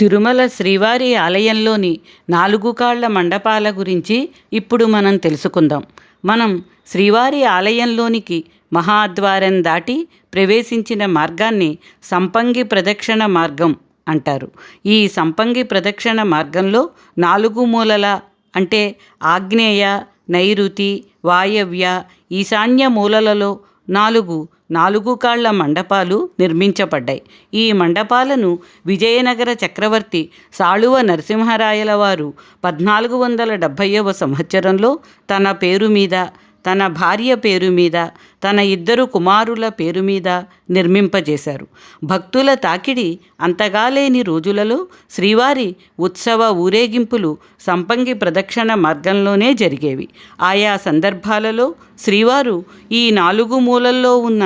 తిరుమల శ్రీవారి ఆలయంలోని 4 కాళ్ల మండపాల గురించి ఇప్పుడు మనం తెలుసుకుందాం. మనం శ్రీవారి ఆలయంలోనికి మహాద్వారం దాటి ప్రవేశించిన మార్గాన్ని సంపంగి ప్రదక్షిణ మార్గం అంటారు. ఈ సంపంగి ప్రదక్షిణ మార్గంలో 4 మూలల అంటే ఆగ్నేయ, నైరుతి, వాయవ్య, ఈశాన్య మూలలలో 4 కాళ్ల మండపాలు నిర్మించబడ్డాయి. ఈ మండపాలను విజయనగర చక్రవర్తి సాళువ నరసింహరాయల వారు 1470వ సంవత్సరంలో తన పేరు మీద, తన భార్య పేరు మీద, తన 2 కుమారుల పేరు మీద నిర్మింపజేశారు. భక్తుల తాకిడి అంతగా లేని రోజులలో శ్రీవారి ఉత్సవ ఊరేగింపులు సంపంగి ప్రదక్షిణ మార్గంలోనే జరిగేవి. ఆయా సందర్భాలలో శ్రీవారు ఈ 4 మూలల్లో ఉన్న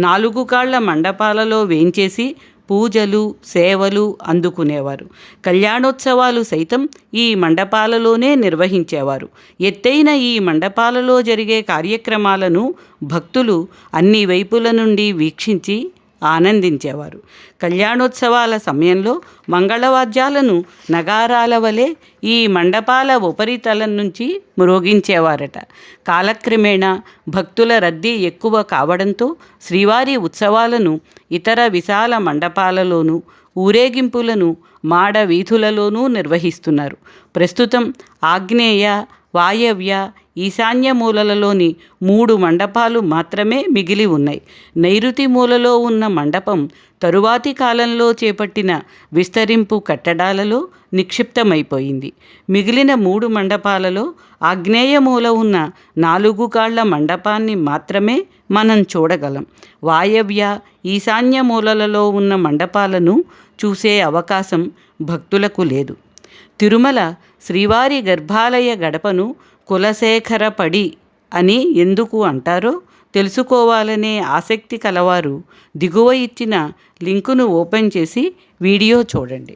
4 కాళ్ల మండపాలలో వేంచేసి పూజలు, సేవలు అందుకునేవారు. కళ్యాణోత్సవాలు సైతం ఈ మండపాలలోనే నిర్వహించేవారు. ఎత్తైన ఈ మండపాలలో జరిగే కార్యక్రమాలను భక్తులు అన్ని వైపుల నుండి వీక్షించి ఆనందించేవారు. కళ్యాణోత్సవాల సమయంలో మంగళవాద్యాలను నగారాల వలె ఈ మండపాల ఉపరితలం నుంచి మ్రోగించేవారట. కాలక్రమేణా భక్తుల రద్దీ ఎక్కువ కావడంతో శ్రీవారి ఉత్సవాలను ఇతర విశాల మండపాలలోనూ, ఊరేగింపులను మాడ వీధులలోనూ నిర్వహిస్తున్నారు. ప్రస్తుతం ఆగ్నేయ, వాయవ్య, ఈశాన్య మూలలలోని 3 మండపాలు మాత్రమే మిగిలి ఉన్నాయి. నైరుతి మూలలో ఉన్న మండపం తరువాతి కాలంలో చేపట్టిన విస్తరింపు కట్టడాలలో నిక్షిప్తమైపోయింది. మిగిలిన 3 మండపాలలో ఆగ్నేయ మూల ఉన్న 4 కాళ్ల మండపాన్ని మాత్రమే మనం చూడగలం. వాయవ్య, ఈశాన్య మూలలలో ఉన్న మండపాలను చూసే అవకాశం భక్తులకు లేదు. తిరుమల శ్రీవారి గర్భాలయ గడపను కులశేఖర పడి అని ఎందుకు అంటారో తెలుసుకోవాలనే ఆసక్తి కలవారు దిగువ ఇచ్చిన లింకును ఓపెన్ చేసి వీడియో చూడండి.